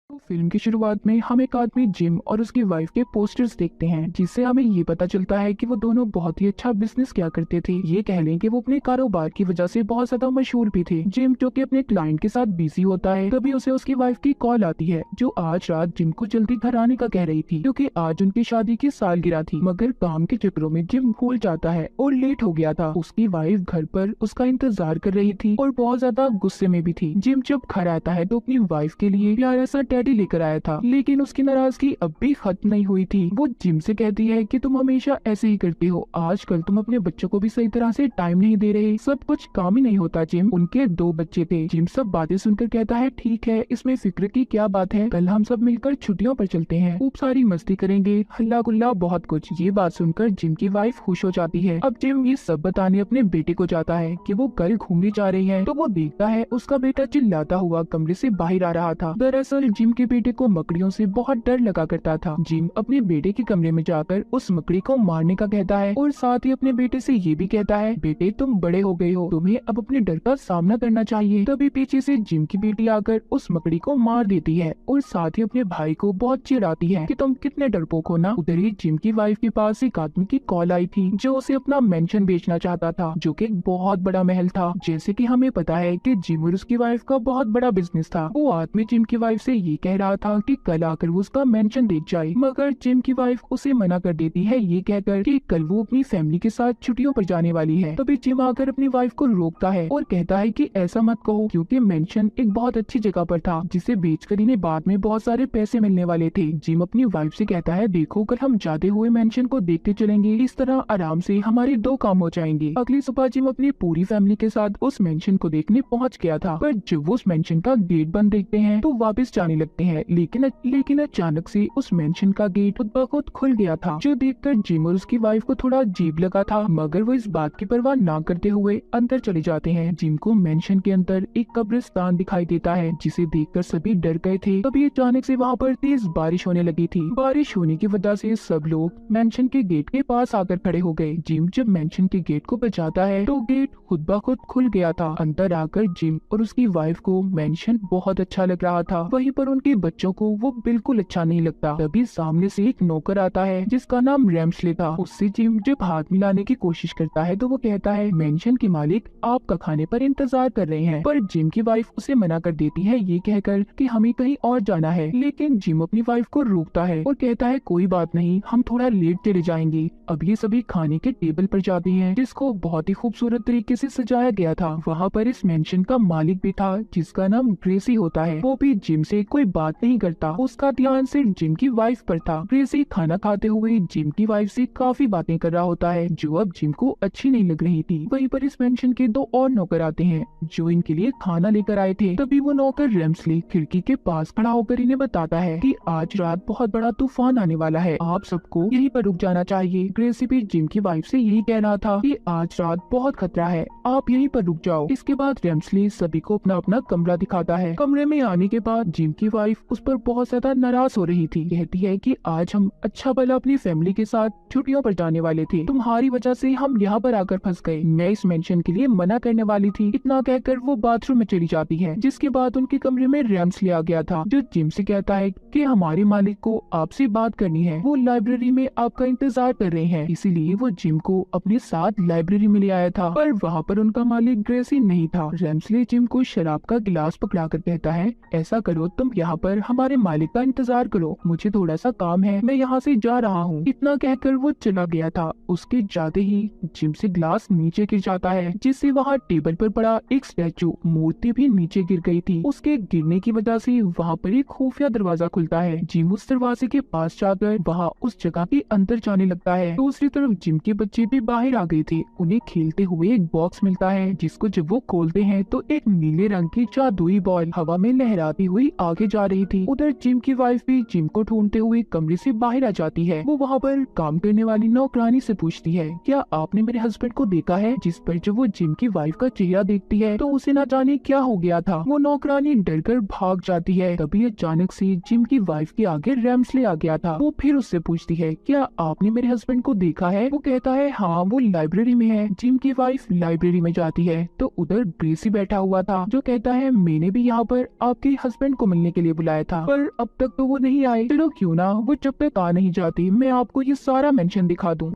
तो फिल्म की शुरुआत में हम एक आदमी जिम और उसकी वाइफ के पोस्टर्स देखते हैं, जिससे हमें ये पता चलता है कि वो दोनों बहुत ही अच्छा बिजनेस किया करते थे। ये कह लें कि वो अपने कारोबार की वजह से बहुत ज्यादा मशहूर भी थे। जिम जो कि अपने क्लाइंट के साथ बिजी होता है, तभी उसे उसकी वाइफ की कॉल आती है, जो आज रात जिम को जल्दी घर आने का कह रही थी, क्योंकि आज उनकी शादी की सालगिरह थी। मगर काम के चक्करों में जिम भूल जाता है और लेट हो गया था। उसकी वाइफ घर पर उसका इंतजार कर रही थी और बहुत ज्यादा गुस्से में भी थी। जिम जब घर आता है तो अपनी वाइफ के लिए प्यारा सा टेडी लेकर आया था, लेकिन उसकी नाराजगी अब भी खत्म नहीं हुई थी। वो जिम से कहती है कि तुम हमेशा ऐसे ही करती हो, आजकल तुम अपने बच्चों को भी सही तरह से टाइम नहीं दे रहे, सब कुछ काम ही नहीं होता। जिम, उनके 2 बच्चे थे। जिम सब बातें सुनकर कहता है, ठीक है, इसमें फिक्र की क्या बात है, कल हम सब मिलकर छुट्टियों पर चलते हैं, खूब सारी मस्ती करेंगे, हल्ला गुल्ला बहुत कुछ। ये बात सुनकर जिम की वाइफ खुश हो जाती है। अब जिम ये सब बताने अपने बेटे को जाता है कि वो कल घूमने जा रही है, तो वो देखता है उसका बेटा चिल्लाता हुआ कमरे से बाहर आ रहा था। दरअसल जिम के बेटे को मकड़ियों से बहुत डर लगा करता था। जिम अपने बेटे के कमरे में जाकर उस मकड़ी को मारने का कहता है और साथ ही अपने बेटे से ये भी कहता है, बेटे तुम बड़े हो गए हो, तुम्हें अब अपने डर का सामना करना चाहिए। तभी पीछे से जिम की बेटी आकर उस मकड़ी को मार देती है और साथ ही अपने भाई को बहुत चिढ़ाती है कि तुम कितने डरपोक हो ना। उधर ही जिम की वाइफ के पास एक आदमी की कॉल आई थी, जो उसे अपना मेंशन बेचना चाहता था, जो कि एक बहुत बड़ा महल था। जैसे कि हमें पता है कि जिम और उसकी वाइफ का बहुत बड़ा बिजनेस था। वो आदमी जिम की वाइफ से ये कह रहा था कि कल आकर वो उसका मेंशन देख जाए, मगर जिम की वाइफ उसे मना कर देती है, ये कहकर कि कल वो अपनी फैमिली के साथ छुट्टियों पर जाने वाली है। तभी जिम आकर अपनी वाइफ को रोकता है और कहता है कि ऐसा मत कहो, क्योंकि मेंशन एक बहुत अच्छी जगह पर था, जिसे बेचकर इन्हें बाद में बहुत सारे पैसे मिलने वाले थे। जिम अपनी वाइफ से कहता है, देखो कल हम जाते हुए मेंशन को देखते चलेंगे, इस तरह आराम से हमारे 2 काम हो जाएंगे। अगली सुबह जिम अपनी पूरी फैमिली के साथ उस मेंशन को देखने पहुंच गया था, पर जब वो उस मेंशन का गेट बंद देखते हैं तो वापस जाने लगते हैं, लेकिन अचानक से उस मेंशन का गेट खुद ब खुद खुल गया था, जो देखकर जिम और उसकी वाइफ को थोड़ा अजीब लगा था, मगर वो इस बात की परवाह ना करते हुए अंदर चले जाते हैं। जिम को मेंशन के अंदर एक कब्रिस्तान दिखाई देता है, जिसे देखकर सभी डर गए थे। तभी अचानक से वहाँ पर तेज बारिश होने लगी थी। बारिश होने की वजह से सब लोग मेंशन के गेट के पास आकर खड़े हो गए। जिम जब मेंशन के गेट को बचाता है तो गेट खुद ब खुद खुल गया था। अंदर आकर जिम और उसकी वाइफ को मेंशन बहुत अच्छा लग रहा था, वहीं पर उनके बच्चों को वो बिल्कुल अच्छा नहीं लगता। तभी सामने से एक नौकर आता है, जिसका नाम रैम्सले था। उससे जिम जब हाथ मिलाने की कोशिश करता है तो वो कहता है, मेंशन के मालिक आपका खाने पर इंतजार कर रहे हैं, पर जिम की वाइफ उसे मना कर देती है, ये कहकर कि हमें कहीं और जाना है। लेकिन जिम अपनी वाइफ को रोकता है और कहता है, कोई बात नहीं, हम थोड़ा लेट चले जाएंगे। अब ये सभी खाने के टेबल पर जाते हैं, जिसको बहुत ही खूबसूरत तरीके से सजाया गया था। वहाँ पर इस मेंशन का मालिक भी था, जिसका नाम ग्रेसी होता है। वो भी जिम से कोई बात नहीं करता, उसका ध्यान सिर्फ जिम की वाइफ पर था। ग्रेसी खाना खाते हुए जिम की वाइफ से काफी बातें कर रहा होता है, जो अब जिम को अच्छी नहीं लग रही थी। वहीं पर इस मेंशन के 2 और नौकर आते हैं, जो इनके लिए खाना लेकर आए थे। तभी वो नौकर रैम्सले खिड़की के पास खड़ा होकर इन्हें बताता है कि आज रात बहुत बड़ा तूफान आने वाला है, आप सबको यहीं पर रुक जाना चाहिए। ग्रेसी भी जिम की वाइफ से यही कह रहा था कि आज रात बहुत खतरा है, आप यहीं पर रुक जाओ। इसके बाद रैम्सले सभी को अपना अपना कमरा दिखाता है। कमरे में आने के बाद जिम की वाइफ उस पर बहुत ज्यादा नाराज हो रही थी। कहती है कि आज हम अच्छा भला अपनी फैमिली के साथ छुट्टियों पर जाने वाले थे, तुम्हारी वजह से हम यहाँ पर आकर फंस गए, मैं इस मेंशन के लिए मना करने वाली थी। इतना कहकर वो बाथरूम में चली जाती है, जिसके बाद उनके कमरे में रैम्सले आ गया था, जो जिम से कहता है कि हमारे मालिक को आपसे बात करनी है, वो लाइब्रेरी में आपका इंतजार कर रहे हैं। इसीलिए वो जिम को अपने साथ लाइब्रेरी में ले आया था, पर वहाँ पर उनका मालिक ग्रेसी नहीं था। रैम्सले जिम को शराब का गिलास पकड़ा कर कहता है, ऐसा करो, तुम यहाँ पर हमारे मालिक का इंतजार करो, मुझे थोड़ा सा काम है, मैं यहाँ से जा रहा हूँ। इतना कहकर वो चला गया था। उसके जाते ही जिम से ग्लास नीचे गिर जाता है, जिससे वहाँ टेबल पर पड़ा एक स्टैचू मूर्ति भी नीचे गिर गई थी। उसके गिरने की वजह से वहाँ पर एक खुफिया दरवाजा खुलता है। जिम उस दरवाजे के पास जाकर वहाँ उस जगह के अंदर जाने लगता है। दूसरी तरफ जिम के बच्चे भी बाहर आ गए थे। उन्हें खेलते हुए एक बॉक्स मिलता है, जिसको जब वो खोलते हैं तो एक नीले रंग की जादुई बॉल हवा में लहराती हुई आगे जा रही थी। उधर जिम की वाइफ भी जिम को ढूंढते हुए कमरे से बाहर आ जाती है। वो वहाँ पर काम करने वाली नौकरानी से पूछती है, क्या आपने मेरे हस्बैंड को देखा है? जिस पर जब वो जिम की वाइफ का चेहरा देखती है तो उसे ना जाने क्या हो गया था। वो नौकरानी डरकर भाग जाती है। तभी अचानक से जिम की वाइफ के आगे रैम्सले आ गया था। वो फिर उससे पूछती है, क्या आपने मेरे हस्बैंड को देखा है? वो कहता है, हाँ, वो लाइब्रेरी में है। जिम की वाइफ लाइब्रेरी में जाती है तो उधर ग्रेसी बैठा हुआ था, जो कहता है, मैंने भी यहाँ पर आपके हस्बैंड को मिलने के के लिए बुलाया था, पर अब तक तो वो नहीं आए। चलो क्यों ना वो जब तक आ नहीं जाती मैं आपको ये सारा मेंशन दिखा दूं।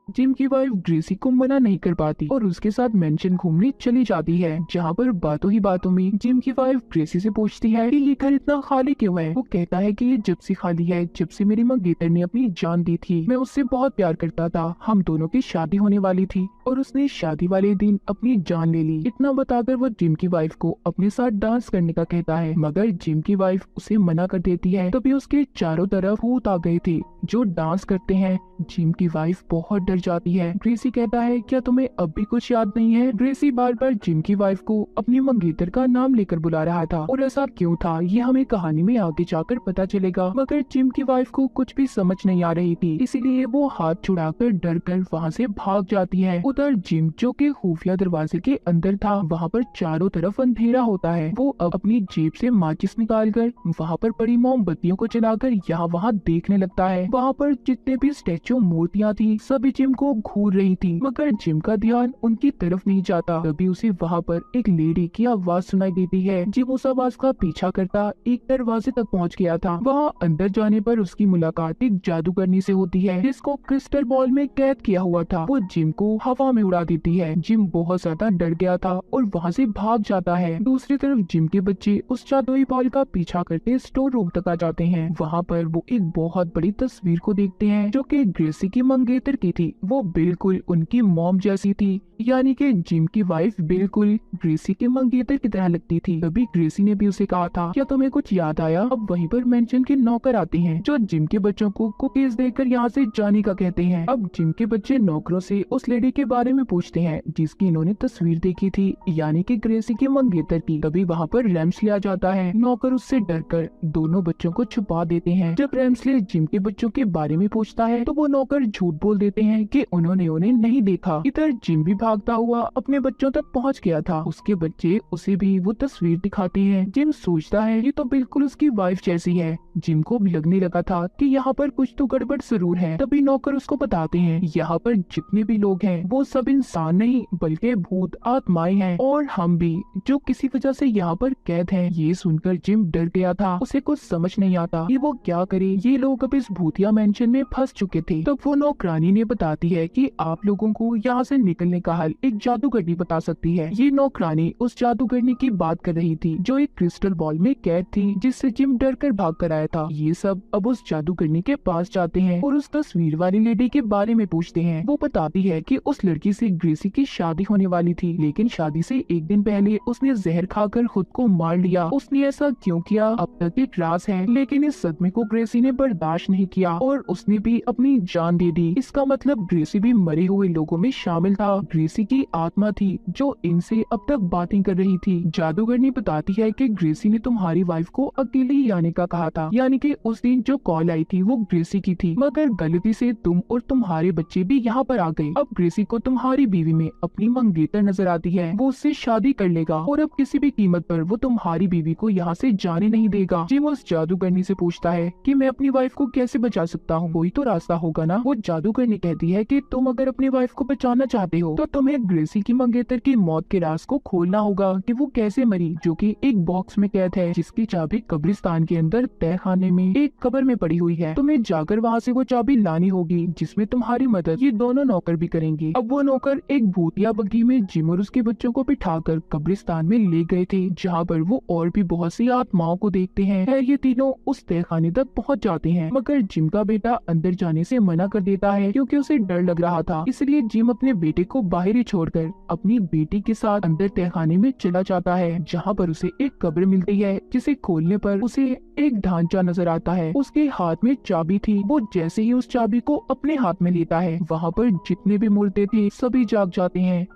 जिम की वाइफ ग्रेसी को मना नहीं कर पाती और उसके साथ मेंशन घूमने चली जाती है, जहाँ पर बातों ही बातों में जिम की वाइफ ग्रेसी से पूछती है कि ये घर इतना खाली क्यों है। वो कहता है कि ये जब से खाली है जब से मेरी मंगेतर ने अपनी जान दी थी। मैं उससे बहुत प्यार करता था, हम दोनों की शादी होने वाली थी और उसने शादी वाले दिन अपनी जान ले ली। इतना बताकर वो जिम की वाइफ को अपने साथ डांस करने का कहता है, मगर जिम की वाइफ उसे मना कर देती है। तभी उसके चारों तरफ भूत आ गए थे जो डांस करते हैं। जिम की वाइफ बहुत डर जाती है। ग्रेसी कहता है, क्या तुम्हें अब भी कुछ याद नहीं है? ग्रेसी बार बार जिम की वाइफ को अपनी मंगेतर का नाम लेकर बुला रहा था और ऐसा क्यों था ये हमें कहानी में आगे जाकर पता चलेगा। मगर जिम की वाइफ को कुछ भी समझ नहीं आ रही थी, इसीलिए वो हाथ छुड़ाकर डर कर वहाँ से भाग जाती है। उधर जिम जो कि खुफिया दरवाजे के अंदर था, वहाँ पर चारों तरफ अंधेरा होता है। वो अब अपनी जेब से माचिस निकालकर वहाँ पर पड़ी मोमबत्तियों को जलाकर यहाँ वहाँ देखने लगता है। वहाँ पर जितने भी स्टैचू मूर्तियाँ थी सभी जिम को घूर रही थी, मगर जिम का ध्यान उनकी तरफ नहीं जाता। तभी उसे वहाँ पर एक लेडी की आवाज सुनाई देती है। जिम उस आवाज का पीछा करता एक दरवाजे तक पहुँच गया था। वहाँ अंदर जाने पर उसकी मुलाकात एक जादूगरनी से होती है जिसको क्रिस्टल बॉल में कैद किया हुआ था। वो जिम को हवा में उड़ा देती है। जिम बहुत ज्यादा डर गया था और वहाँ से भाग जाता है। दूसरी तरफ जिम के बच्चे उस जादुई बॉल का पीछा करते स्टोर रूम तक आ जाते हैं। वहाँ पर वो एक बहुत बड़ी तस्वीर को देखते हैं जो कि ग्रेसी की मंगेतर की थी। वो बिल्कुल उनकी मॉम जैसी थी, यानी कि जिम की वाइफ बिल्कुल ग्रेसी के मंगेतर की तरह लगती थी। तभी ग्रेसी ने भी उसे कहा था, क्या तुम्हें कुछ याद आया? अब वहीं पर मेंशन के नौकर आते हैं जो जिम के बच्चों को कुकीज देकर यहाँ से जाने का कहते हैं। अब जिम के बच्चे नौकरों से उस लेडी के बारे में पूछते हैं जिसकी इन्होंने तस्वीर देखी थी, यानी कि ग्रेसी की मंगेतर की। तभी वहाँ पर रैम्सले आ जाता है। नौकर उससे डरकर दोनों बच्चों को छुपा देते हैं। जब रैम्सले जिम के बच्चों के बारे में पूछता है तो वो नौकर झूठ बोल देते हैं कि उन्होंने उन्हें नहीं देखा। इधर जिम भी भागता हुआ अपने बच्चों तक पहुंच गया था। उसके बच्चे उसे भी वो तस्वीर दिखाते हैं। जिम सोचता है ये तो बिल्कुल उसकी वाइफ जैसी है। जिम को भी लगने लगा था कि यहाँ पर कुछ तो गड़बड़ जरूर है। तभी नौकर उसको बताते हैं यहाँ पर जितने भी लोग हैं वो सब इंसान नहीं बल्कि भूत आत्माएं हैं और हम भी जो किसी वजह से यहाँ पर कैद हैं। ये सुनकर जिम डर गया था। उसे कुछ समझ नहीं आता कि वो क्या करे। ये लोग अब इस भूतिया मेंशन में फंस चुके थे। तब वो नौकरानी ने बताती है कि आप लोगों को यहाँ से निकलने का हल एक जादूगरनी बता सकती है। ये नौकरानी उस जादूगरनी की बात कर रही थी जो एक क्रिस्टल बॉल में कैद थी जिससे जिम डर कर भाग कर आया था। ये सब अब उस जादूगरनी के पास जाते हैं और उस तस्वीर वाली लेडी के बारे में पूछते हैं। वो बताती है कि उस लड़की से ग्रेसी की शादी होने वाली थी, लेकिन शादी से एक दिन पहले उसने जहर खाकर खुद को मार लिया। उसने ऐसा क्यों किया अब तक एक राज है, लेकिन इस सदमे को ग्रेसी ने बर्दाश्त नहीं किया और उसने भी अपनी जान दे दी। इसका मतलब ग्रेसी भी मरे हुए लोगों में शामिल था। ग्रेसी की आत्मा थी जो इनसे अब तक बातें कर रही थी। जादूगरनी बताती है कि ग्रेसी ने तुम्हारी वाइफ को अकेले ही आने का कहा था, यानी कि उस दिन जो कॉल आई थी वो ग्रेसी की थी, मगर गलती से तुम और तुम्हारे बच्चे भी यहाँ पर आ गए। अब ग्रेसी को तुम्हारी बीवी में अपनी मंगेतर नजर आती है। वो उससे शादी कर लेगा और अब किसी भी कीमत पर वो तुम्हारी बीवी को यहाँ से जाने नहीं देगा। जिम उस जादूगरनी से पूछता है कि मैं अपनी वाइफ को कैसे बचा सकता हूँ, कोई तो रास्ता होगा ना। वो जादूगरनी कहती है कि तुम अगर अपनी वाइफ को बचाना चाहते हो तो तुम्हें ग्रेसी की मंगेतर की मौत के राज को खोलना होगा कि वो कैसे मरी, जो कि एक बॉक्स में कैद है जिसकी चाबी कब्रिस्तान के अंदर तहखाने में एक कब्र में पड़ी हुई है। तुम्हें जाकर वहाँ से वो चाबी लानी होगी, जिसमें तुम्हारी मदद ये दोनों नौकर भी करेंगे। अब वो नौकर एक भूतिया बग्घी में जिम और उसके बच्चों को बिठाकर कब्रिस्तान में ले गए थे, जहाँ पर वो और भी बहुत सी आत्माओं को देखते हैं। ये तीनों उस तहखाने तक पहुँच जाते हैं, मगर जिम का बेटा अंदर जाने से मना कर देता है क्योंकि उसे डर लग रहा था। इसलिए जिम अपने बेटे को बाहर ही छोड़कर अपनी बेटी के साथ अंदर तहखाने में चला जाता है, जहाँ पर उसे एक कब्र मिलती है जिसे खोलने पर उसे एक ढांचा नजर आता है। उसके हाथ में चाबी थी। वो जैसे ही उस चाबी को अपने हाथ में लेता है वहाँ पर जितने भी मुर्दे थे सभी जाग जाते हैं।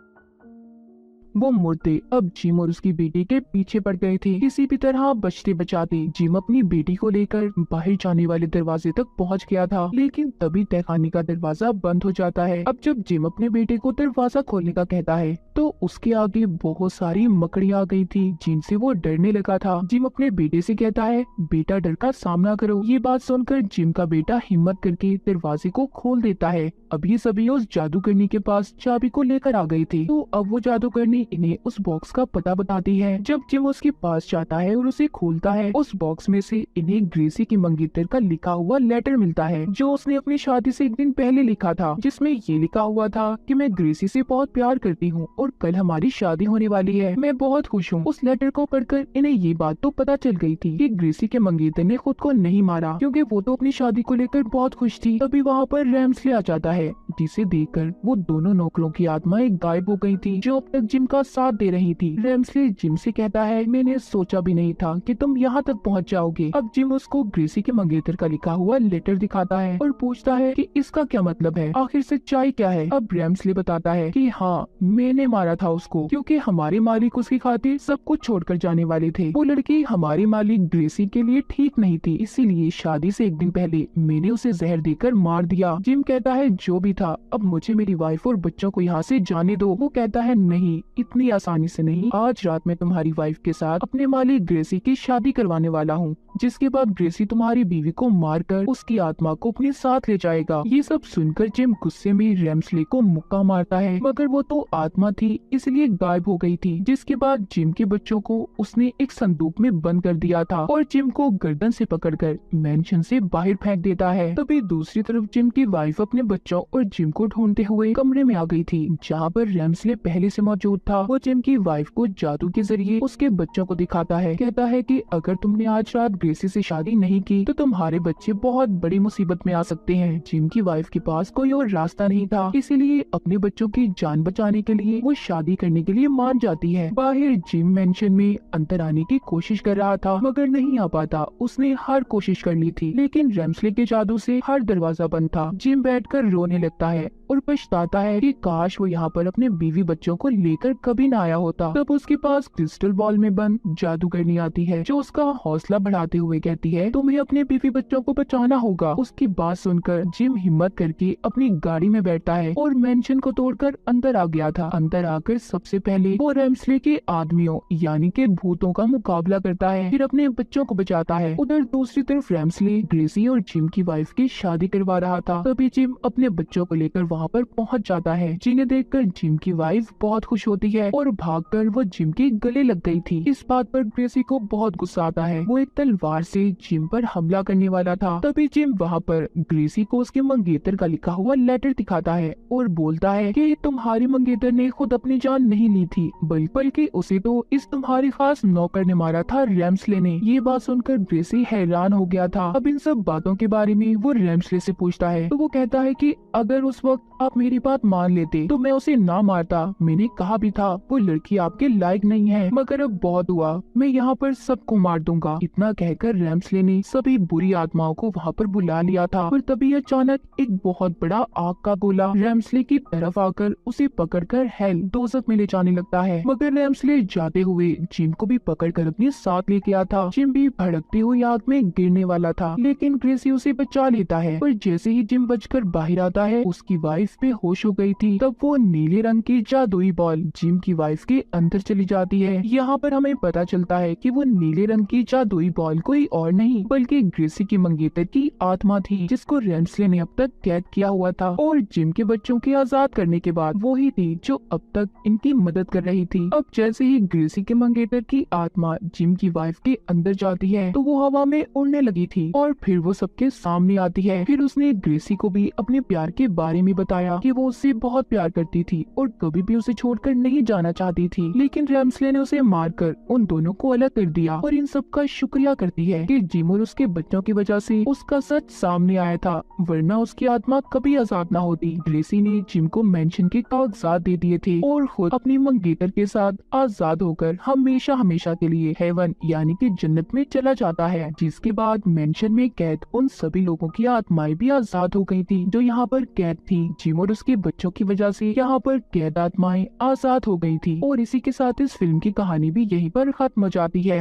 वो मुर्दे अब जिम और उसकी बेटी के पीछे पड़ गए थे। किसी भी तरह बचते बचाते जिम अपनी बेटी को लेकर बाहर जाने वाले दरवाजे तक पहुंच गया था, लेकिन तभी तहखाने का दरवाजा बंद हो जाता है। अब जब जिम अपने बेटे को दरवाजा खोलने का कहता है तो उसके आगे बहुत सारी मकड़ियां आ गई थी जिनसे वो डरने लगा था। जिम अपने बेटे से कहता है बेटा डर का सामना करो। ये बात सुनकर जिम का बेटा हिम्मत करके दरवाजे को खोल देता है। अब ये सभी उस जादूगरनी के पास चाबी को लेकर आ गई थी, तो अब वो जादूगरनी भी इन्हें उस बॉक्स का पता बताती है। जब जिम उसके पास जाता है और उसे खोलता है, उस बॉक्स में से इन्हें ग्रेसी की मंगेतर का लिखा हुआ लेटर मिलता है जो उसने अपनी शादी से एक दिन पहले लिखा था, जिसमें ये लिखा हुआ था कि मैं ग्रेसी से बहुत प्यार करती हूँ और कल हमारी शादी होने वाली है, मैं बहुत खुश हूँ। उस लेटर को पढ़कर इन्हें ये बात तो पता चल गई थी कि ग्रेसी के मंगेतर ने खुद को नहीं मारा, क्योंकि वो तो अपनी शादी को लेकर बहुत खुश थी। तभी वहाँ पर रैम्सले आ जाता है, जिसे देखकर वो दोनों नौकरों की आत्माएं गायब हो गई थी जो अब तक जिम का साथ दे रही थी। रैम्सले जिम से कहता है, मैंने सोचा भी नहीं था कि तुम यहाँ तक पहुँच जाओगे। अब जिम उसको ग्रेसी के मंगेतर का लिखा हुआ लेटर दिखाता है और पूछता है कि इसका क्या मतलब है, आखिर सच्चाई क्या है। अब रैम्सले बताता है कि हाँ, मैंने मारा था उसको, क्योंकि हमारे मालिक उसकी खातिर सब कुछ छोड़कर जाने वाले थे। वो लड़की हमारी मालिक ग्रेसी के लिए ठीक नहीं थी, इसीलिए शादी से एक दिन पहले मैंने उसे जहर देकर मार दिया। जिम कहता है, जो भी था, अब मुझे मेरी वाइफ और बच्चों को यहाँ से जाने दो। वो कहता है, नहीं, इतनी आसानी से नहीं। आज रात में तुम्हारी वाइफ के साथ अपने मालिक ग्रेसी की शादी करवाने वाला हूँ, जिसके बाद ग्रेसी तुम्हारी बीवी को मारकर उसकी आत्मा को अपने साथ ले जाएगा। ये सब सुनकर जिम गुस्से में रैम्सले को मुक्का मारता है, मगर वो तो आत्मा थी इसलिए गायब हो गई थी। जिसके बाद जिम के बच्चों को उसने एक संदूक में बंद कर दिया था और जिम को गर्दन से पकड़कर मेंशन से बाहर फेंक देता है। तभी दूसरी तरफ जिम की वाइफ अपने बच्चों और जिम को ढूंढते हुए कमरे में आ गई थी जहाँ पर रैम्सले पहले से मौजूद था। वो जिम की वाइफ को जादू के जरिए उसके बच्चों को दिखाता है, कहता है कि अगर तुमने आज रात ग्रेसी से शादी नहीं की तो तुम्हारे बच्चे बहुत बड़ी मुसीबत में आ सकते हैं। जिम की वाइफ के पास कोई और रास्ता नहीं था, इसीलिए अपने बच्चों की जान बचाने के लिए वो शादी करने के लिए मान जाती है। बाहर जिम मेंशन में अंदर आने की कोशिश कर रहा था मगर नहीं आ पाता। उसने हर कोशिश कर ली थी लेकिन रैम्सले के जादू से हर दरवाजा बंद था। जिम बैठकर रोने लगता है और पछताता है कि काश वो यहाँ पर अपने बीवी बच्चों को लेकर कभी न आया होता। तब उसके पास क्रिस्टल बॉल में बंद जादूगरनी आती है जो उसका हौसला बढ़ाते हुए कहती है, तुम्हें अपने बीवी बच्चों को बचाना होगा। उसकी बात सुनकर जिम हिम्मत करके अपनी गाड़ी में बैठता है और मेंशन को तोड़कर अंदर आ गया था। अंदर आकर सबसे पहले वो रैम्सले के आदमियों यानी के भूतों का मुकाबला करता है, फिर अपने बच्चों को बचाता है। उधर दूसरी तरफ रैम्सले ग्रेसी और जिम की वाइफ की शादी करवा रहा था। तभी जिम अपने बच्चों को लेकर वहाँ पर पहुँच जाता है, जिन्हें देखकर जिम की वाइफ बहुत खुश होती है और भागकर वो जिम के गले लग गई थी। इस बात पर ग्रेसी को बहुत गुस्सा आता है। वो एक तलवार से जिम पर हमला करने वाला था। तभी जिम वहाँ पर ग्रेसी को उसके मंगेतर का लिखा हुआ लेटर दिखाता है और बोलता है कि तुम्हारी मंगेतर ने खुद अपनी जान नहीं ली थी, बल्कि उसे तो इस तुम्हारी खास नौकर ने मारा था, रैम्सले ने। ये बात सुनकर ग्रेसी हैरान हो गया था। अब इन सब बातों के बारे में वो रैम्सले से पूछता है तो वो कहता है कि अगर उस वक्त आप मेरी बात मान लेते तो मैं उसे ना मारता। मैंने कहा भी था वो लड़की आपके लायक नहीं है, मगर अब बहुत हुआ, मैं यहाँ पर सबको मार दूंगा। इतना कहकर रैम्सले ने सभी बुरी आत्माओं को वहाँ पर बुला लिया था और तभी अचानक एक बहुत बड़ा आग का गोला रैम्सले की तरफ आकर उसे पकड़कर हेल दोज़ख में ले जाने लगता है। मगर रैम्सले जाते हुए जिम को भी पकड़कर अपने साथ लेके आता था। जिम भी भड़कती हुई आग में गिरने वाला था लेकिन ग्रेसी उसे बचा लेता है और जैसे ही जिम बचकर बाहर आता है उसकी वाइफ बेहोश हो गई थी। तब वो नीले रंग की जादुई बॉल जिम की वाइफ के अंदर चली जाती है। यहाँ पर हमें पता चलता है कि वो नीले रंग की जादुई बॉल कोई और नहीं बल्कि ग्रेसी की मंगेतर की आत्मा थी जिसको रैम्सले ने अब तक कैद किया हुआ था और जिम के बच्चों के आजाद करने के बाद वो ही थी जो अब तक इनकी मदद कर रही थी। अब जैसे ही ग्रेसी के मंगेतर की आत्मा जिम की वाइफ के अंदर जाती है तो वो हवा में उड़ने लगी थी और फिर वो सबके सामने आती है। फिर उसने ग्रेसी को भी अपने प्यार के बारे में बताया कि वो उससे बहुत प्यार करती थी और कभी भी उसे छोड़कर नहीं जाना चाहती थी, लेकिन रैम्सले ने उसे मारकर उन दोनों को अलग कर दिया और इन सब का शुक्रिया करती है कि जिम और उसके बच्चों की वजह से उसका सच सामने आया था, वरना उसकी आत्मा कभी आजाद न होती। ग्रेसी ने जिम को मेंशन के कागजात दे दिए थे और खुद अपनी मंगेतर के साथ आजाद होकर हमेशा हमेशा के लिए हेवन यानी कि जन्नत में चला जाता है। जिसके बाद मेंशन में कैद उन सभी लोगों की आत्माएं भी आजाद हो गई थी जो यहाँ पर कैद थी। जिम और उसके बच्चों की वजह से यहाँ पर कैद आत्माएं आजाद हो गई थी और इसी के साथ इस फिल्म की कहानी भी यहीं पर खत्म हो जाती है।